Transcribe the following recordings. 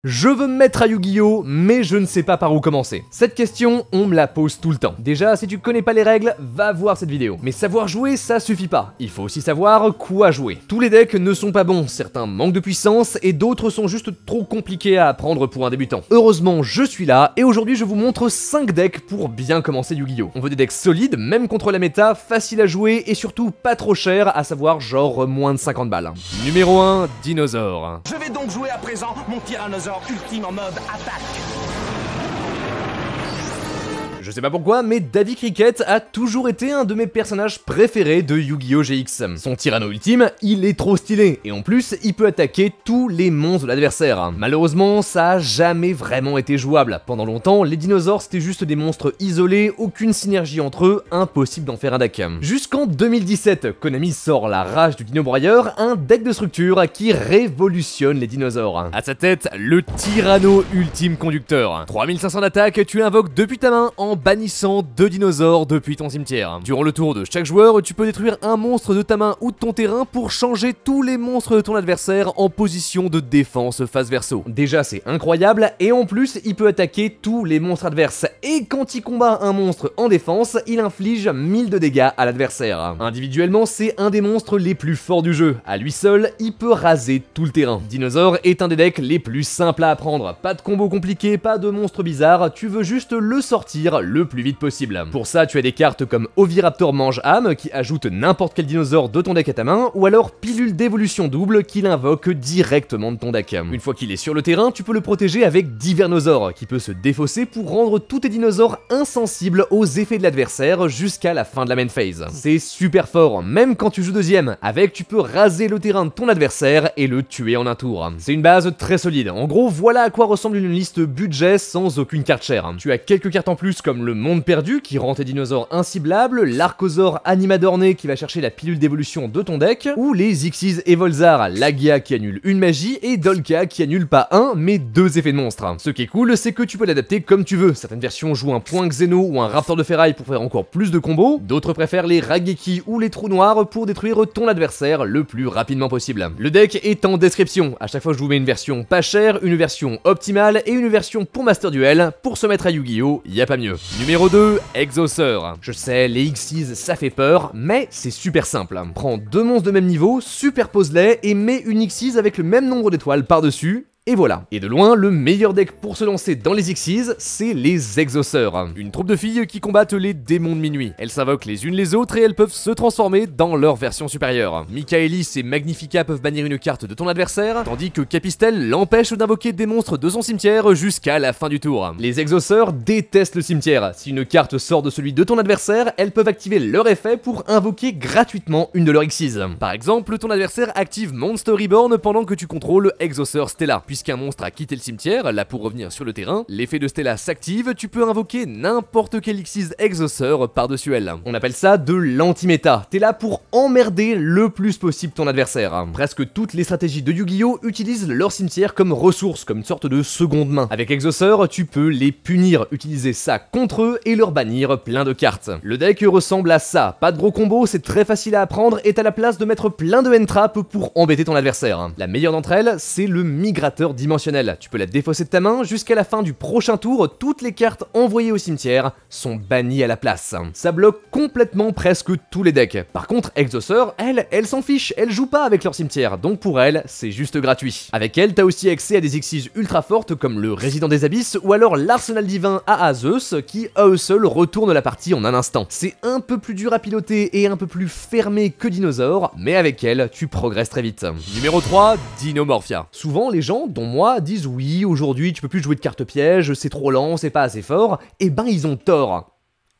Je veux me mettre à Yu-Gi-Oh, mais je ne sais pas par où commencer. Cette question, on me la pose tout le temps. Déjà, si tu connais pas les règles, va voir cette vidéo. Mais savoir jouer, ça suffit pas. Il faut aussi savoir quoi jouer. Tous les decks ne sont pas bons, certains manquent de puissance, et d'autres sont juste trop compliqués à apprendre pour un débutant. Heureusement, je suis là, et aujourd'hui je vous montre 5 decks pour bien commencer Yu-Gi-Oh. On veut des decks solides, même contre la méta, faciles à jouer, et surtout pas trop chers, à savoir genre moins de 50 balles. Numéro 1, Dinosaure. Je vais donc jouer à présent mon tyrannosaure ultime en mode attaque. Je sais pas pourquoi, mais Davy Cricket a toujours été un de mes personnages préférés de Yu-Gi-Oh GX. Son tyranno ultime, il est trop stylé, et en plus, il peut attaquer tous les monstres de l'adversaire. Malheureusement, ça a jamais vraiment été jouable. Pendant longtemps, les dinosaures c'était juste des monstres isolés, aucune synergie entre eux, impossible d'en faire un deck. Jusqu'en 2017, Konami sort la rage du Dino Broyeur, un deck de structure qui révolutionne les dinosaures. À sa tête, le tyranno ultime conducteur. 3500 d'attaque, tu invoques depuis ta main en bannissant 2 dinosaures depuis ton cimetière. Durant le tour de chaque joueur, tu peux détruire un monstre de ta main ou de ton terrain pour changer tous les monstres de ton adversaire en position de défense face verso. Déjà c'est incroyable, et en plus il peut attaquer tous les monstres adverses, et quand il combat un monstre en défense, il inflige 1000 de dégâts à l'adversaire. Individuellement c'est un des monstres les plus forts du jeu, à lui seul il peut raser tout le terrain. Dinosaure est un des decks les plus simples à apprendre, pas de combo compliqué, pas de monstres bizarres, tu veux juste le sortir le plus vite possible. Pour ça, tu as des cartes comme Oviraptor Mange-Âme qui ajoute n'importe quel dinosaure de ton deck à ta main, ou alors Pilule d'évolution double qui l'invoque directement de ton deck. Une fois qu'il est sur le terrain, tu peux le protéger avec Divernosaure qui peut se défausser pour rendre tous tes dinosaures insensibles aux effets de l'adversaire jusqu'à la fin de la main phase. C'est super fort, même quand tu joues deuxième. Avec, tu peux raser le terrain de ton adversaire et le tuer en un tour. C'est une base très solide. En gros, voilà à quoi ressemble une liste budget sans aucune carte chère. Tu as quelques cartes en plus comme le Monde Perdu qui rend tes dinosaures inciblables, l'Archosaure Animadorné qui va chercher la pilule d'évolution de ton deck, ou les Xyz Evolzar, Lagia qui annule une magie et Dolka qui annule pas un mais 2 effets de monstre. Ce qui est cool, c'est que tu peux l'adapter comme tu veux. Certaines versions jouent un point Xeno ou un Raptor de Ferraille pour faire encore plus de combos, d'autres préfèrent les Rageki ou les Trous Noirs pour détruire ton adversaire le plus rapidement possible. Le deck est en description, à chaque fois je vous mets une version pas chère, une version optimale et une version pour Master Duel. Pour se mettre à Yu-Gi-Oh, y a pas mieux. Numéro 2, Exauceur. Je sais, les Xyz ça fait peur, mais c'est super simple. Prends 2 monstres de même niveau, superpose-les et mets une Xyz avec le même nombre d'étoiles par-dessus. Et voilà. Et de loin, le meilleur deck pour se lancer dans les Xyz, c'est les Exauceurs. Une troupe de filles qui combattent les démons de minuit. Elles s'invoquent les unes les autres et elles peuvent se transformer dans leur version supérieure. Michaelis et Magnifica peuvent bannir une carte de ton adversaire, tandis que Capistel l'empêche d'invoquer des monstres de son cimetière jusqu'à la fin du tour. Les Exauceurs détestent le cimetière. Si une carte sort de celui de ton adversaire, elles peuvent activer leur effet pour invoquer gratuitement une de leurs Xyz. Par exemple, ton adversaire active Monster Reborn pendant que tu contrôles Exauceur Stella. Puisqu'un monstre a quitté le cimetière, là pour revenir sur le terrain, l'effet de Stella s'active, tu peux invoquer n'importe quel Xyz Exauceur par-dessus elle. On appelle ça de l'anti-méta. T'es là pour emmerder le plus possible ton adversaire. Presque toutes les stratégies de Yu-Gi-Oh utilisent leur cimetière comme ressource, comme une sorte de seconde main. Avec Exauceur, tu peux les punir, utiliser ça contre eux et leur bannir plein de cartes. Le deck ressemble à ça. Pas de gros combos, c'est très facile à apprendre et t'as la place de mettre plein de end-traps pour embêter ton adversaire. La meilleure d'entre elles, c'est le migrateur dimensionnel. Tu peux la défausser de ta main jusqu'à la fin du prochain tour, toutes les cartes envoyées au cimetière sont bannies à la place. Ça bloque complètement presque tous les decks. Par contre, Exauceur, elle s'en fiche, elle joue pas avec leur cimetière, donc pour elle, c'est juste gratuit. Avec elle, t'as aussi accès à des Xyz ultra fortes comme le Résident des Abysses ou alors l'Arsenal Divin à Zeus qui, à eux seuls, retourne la partie en un instant. C'est un peu plus dur à piloter et un peu plus fermé que Dinosaure, mais avec elle, tu progresses très vite. Numéro 3, Dinomorphia. Souvent, les gens, dont moi, disent oui, aujourd'hui tu peux plus jouer de cartes pièges, c'est trop lent, c'est pas assez fort, et ben ils ont tort.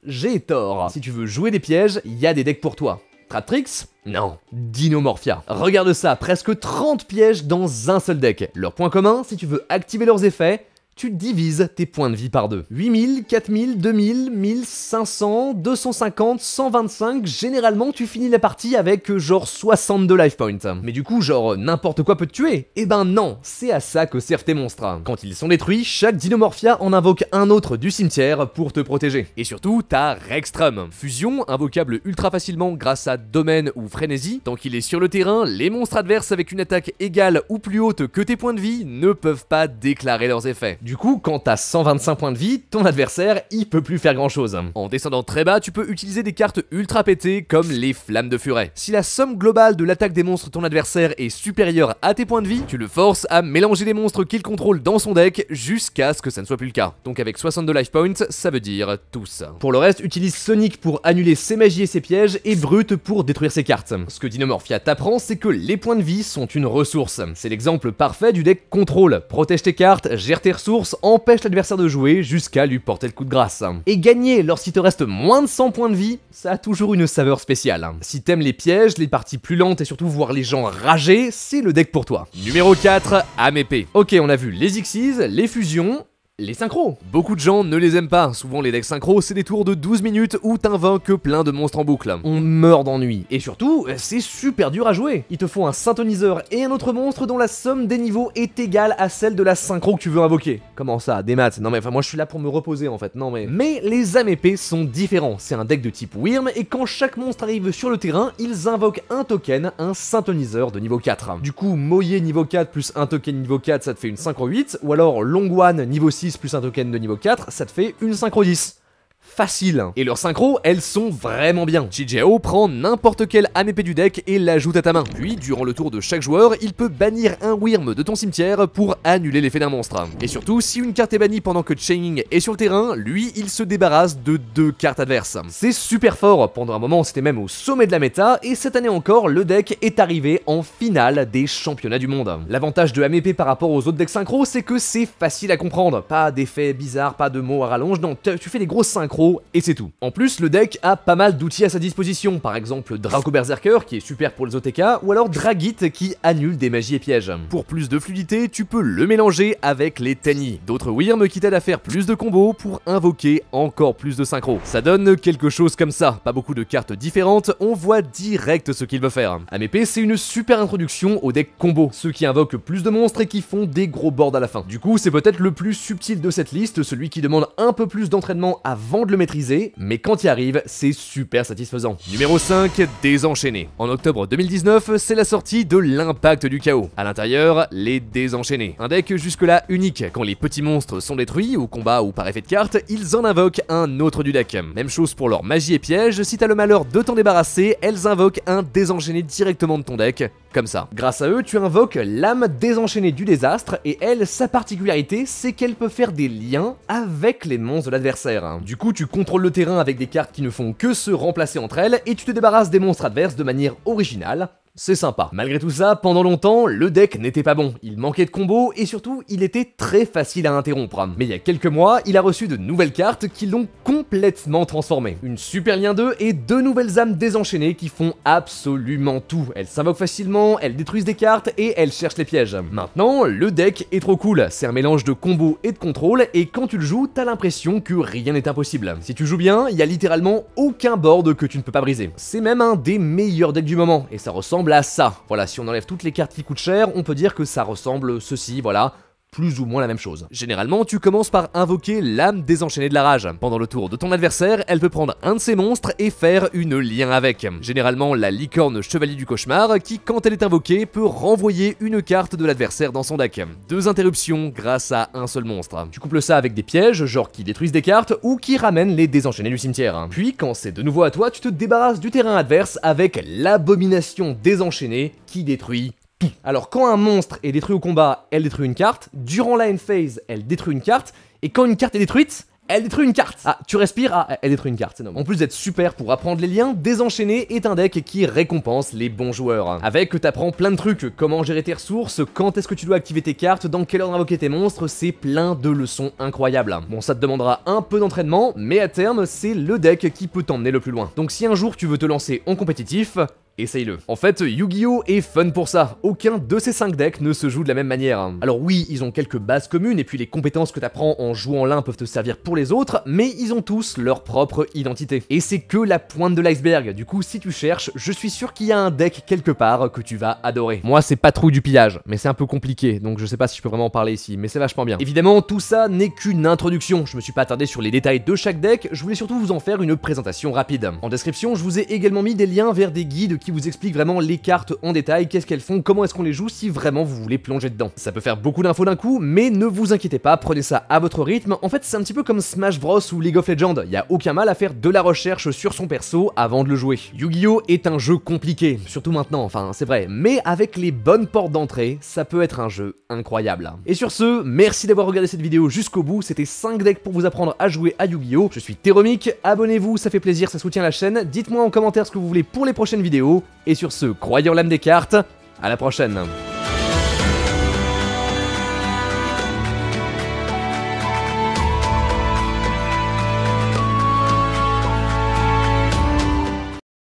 J'ai tort. Si tu veux jouer des pièges, il y a des decks pour toi. Tratrix? Non. Dinomorphia. Regarde ça, presque 30 pièges dans un seul deck. Leur point commun, si tu veux activer leurs effets, tu divises tes points de vie par deux. 8000, 4000, 2000, 1500, 250, 125, généralement tu finis la partie avec genre 62 life points. Mais du coup genre n'importe quoi peut te tuer? Eh ben non, c'est à ça que servent tes monstres. Quand ils sont détruits, chaque Dinomorphia en invoque un autre du cimetière pour te protéger. Et surtout, t'as Rextrum, fusion invocable ultra facilement grâce à Domaine ou Frénésie. Tant qu'il est sur le terrain, les monstres adverses avec une attaque égale ou plus haute que tes points de vie ne peuvent pas déclarer leurs effets. Du coup, quand t'as 125 points de vie, ton adversaire, il peut plus faire grand chose. En descendant très bas, tu peux utiliser des cartes ultra pétées comme les Flammes de Furet. Si la somme globale de l'attaque des monstres de ton adversaire est supérieure à tes points de vie, tu le forces à mélanger les monstres qu'il contrôle dans son deck jusqu'à ce que ça ne soit plus le cas. Donc avec 62 life points, ça veut dire tous. Pour le reste, utilise Sonic pour annuler ses magies et ses pièges et Brute pour détruire ses cartes. Ce que Dinomorphia t'apprend, c'est que les points de vie sont une ressource. C'est l'exemple parfait du deck contrôle. Protège tes cartes, gère tes ressources, empêche l'adversaire de jouer jusqu'à lui porter le coup de grâce. Et gagner lorsqu'il te reste moins de 100 points de vie, ça a toujours une saveur spéciale. Si t'aimes les pièges, les parties plus lentes et surtout voir les gens rager, c'est le deck pour toi. Numéro 4, Amépée. Ok, on a vu les Xyz, les fusions, les synchros. Beaucoup de gens ne les aiment pas, souvent les decks synchros c'est des tours de 12 minutes où t'invoques plein de monstres en boucle. On meurt d'ennui, et surtout, c'est super dur à jouer. Il te faut un synthoniseur et un autre monstre dont la somme des niveaux est égale à celle de la synchro que tu veux invoquer. Comment ça, des maths? Non mais enfin moi je suis là pour me reposer en fait, non mais... Mais les Amépées sont différents, c'est un deck de type Wyrm, et quand chaque monstre arrive sur le terrain, ils invoquent un token, un synthoniseur de niveau 4. Du coup, Moye niveau 4 plus un token niveau 4, ça te fait une synchro 8, ou alors Longwan niveau 6 plus un token de niveau 4, ça te fait une synchro 10. Facile. Et leurs synchros, elles sont vraiment bien. Chijiao prend n'importe quelle Amépée du deck et l'ajoute à ta main. Puis, durant le tour de chaque joueur, il peut bannir un Wyrm de ton cimetière pour annuler l'effet d'un monstre. Et surtout, si une carte est bannie pendant que Chaining est sur le terrain, lui, il se débarrasse de 2 cartes adverses. C'est super fort. Pendant un moment, c'était même au sommet de la méta, et cette année encore, le deck est arrivé en finale des championnats du monde. L'avantage de Amépée par rapport aux autres decks synchro, c'est que c'est facile à comprendre. Pas d'effets bizarres, pas de mots à rallonge, non, tu fais des grosses synchros et c'est tout. En plus, le deck a pas mal d'outils à sa disposition, par exemple Draco Berserker qui est super pour les OTK, ou alors Dragit qui annule des magies et pièges. Pour plus de fluidité, tu peux le mélanger avec les Tenyi, d'autres Wyrm qui t'aident à faire plus de combos pour invoquer encore plus de synchro. Ça donne quelque chose comme ça, pas beaucoup de cartes différentes, on voit direct ce qu'il veut faire. Amépée, c'est une super introduction au deck combo, ceux qui invoquent plus de monstres et qui font des gros boards à la fin. Du coup, c'est peut-être le plus subtil de cette liste, celui qui demande un peu plus d'entraînement avant de le maîtriser, mais quand il arrive, c'est super satisfaisant. Numéro 5, Désenchaînés. En octobre 2019, c'est la sortie de l'Impact du Chaos. À l'intérieur, les Désenchaînés. Un deck jusque-là unique. Quand les petits monstres sont détruits, au combat ou par effet de carte, ils en invoquent un autre du deck. Même chose pour leur magie et pièges, si t'as le malheur de t'en débarrasser, elles invoquent un désenchaîné directement de ton deck, comme ça. Grâce à eux, tu invoques l'âme désenchaînée du désastre, et elle, sa particularité, c'est qu'elle peut faire des liens avec les monstres de l'adversaire. Du coup, tu contrôles le terrain avec des cartes qui ne font que se remplacer entre elles, et tu te débarrasses des monstres adverses de manière originale. C'est sympa. Malgré tout ça, pendant longtemps, le deck n'était pas bon. Il manquait de combos et surtout, il était très facile à interrompre. Mais il y a quelques mois, il a reçu de nouvelles cartes qui l'ont complètement transformé. Une super lien 2 et 2 nouvelles âmes désenchaînées qui font absolument tout. Elles s'invoquent facilement, elles détruisent des cartes et elles cherchent les pièges. Maintenant, le deck est trop cool. C'est un mélange de combos et de contrôle et quand tu le joues, t'as l'impression que rien n'est impossible. Si tu joues bien, il y a littéralement aucun board que tu ne peux pas briser. C'est même un des meilleurs decks du moment et ça ressemble à ça. Voilà, si on enlève toutes les cartes qui coûtent cher, on peut dire que ça ressemble ceci, voilà. Plus ou moins la même chose. Généralement, tu commences par invoquer l'âme désenchaînée de la rage. Pendant le tour de ton adversaire, elle peut prendre un de ses monstres et faire une lien avec. Généralement, la licorne chevalier du cauchemar, qui quand elle est invoquée, peut renvoyer une carte de l'adversaire dans son deck. 2 interruptions grâce à un seul monstre. Tu couples ça avec des pièges, genre qui détruisent des cartes ou qui ramènent les désenchaînés du cimetière. Puis, quand c'est de nouveau à toi, tu te débarrasses du terrain adverse avec l'abomination désenchaînée qui détruit tout. Alors quand un monstre est détruit au combat, elle détruit une carte, durant la end phase, elle détruit une carte, et quand une carte est détruite, elle détruit une carte. Ah, tu respires, ah, elle détruit une carte, c'est normal. En plus d'être super pour apprendre les liens, Désenchaîné est un deck qui récompense les bons joueurs. Avec, t'apprends plein de trucs, comment gérer tes ressources, quand est-ce que tu dois activer tes cartes, dans quelle ordre invoquer tes monstres, c'est plein de leçons incroyables. Bon, ça te demandera un peu d'entraînement, mais à terme, c'est le deck qui peut t'emmener le plus loin. Donc si un jour tu veux te lancer en compétitif, essaye-le. En fait, Yu-Gi-Oh est fun pour ça, aucun de ces 5 decks ne se joue de la même manière. Alors oui, ils ont quelques bases communes et puis les compétences que t'apprends en jouant l'un peuvent te servir pour les autres, mais ils ont tous leur propre identité. Et c'est que la pointe de l'iceberg, du coup si tu cherches, je suis sûr qu'il y a un deck quelque part que tu vas adorer. Moi c'est Patrouille du pillage, mais c'est un peu compliqué, donc je sais pas si je peux vraiment en parler ici, mais c'est vachement bien. Évidemment, tout ça n'est qu'une introduction, je me suis pas attardé sur les détails de chaque deck, je voulais surtout vous en faire une présentation rapide. En description, je vous ai également mis des liens vers des guides qui vous expliquent vraiment les cartes en détail, qu'est-ce qu'elles font, comment est-ce qu'on les joue si vraiment vous voulez plonger dedans. Ça peut faire beaucoup d'infos d'un coup, mais ne vous inquiétez pas, prenez ça à votre rythme. En fait, c'est un petit peu comme Smash Bros ou League of Legends, y a aucun mal à faire de la recherche sur son perso avant de le jouer. Yu-Gi-Oh est un jeu compliqué, surtout maintenant, enfin c'est vrai, mais avec les bonnes portes d'entrée, ça peut être un jeu incroyable. Et sur ce, merci d'avoir regardé cette vidéo jusqu'au bout, c'était 5 decks pour vous apprendre à jouer à Yu-Gi-Oh. Je suis Teromic, abonnez-vous, ça fait plaisir, ça soutient la chaîne, dites-moi en commentaire ce que vous voulez pour les prochaines vidéos, et sur ce, croyez en l'âme des cartes, à la prochaine.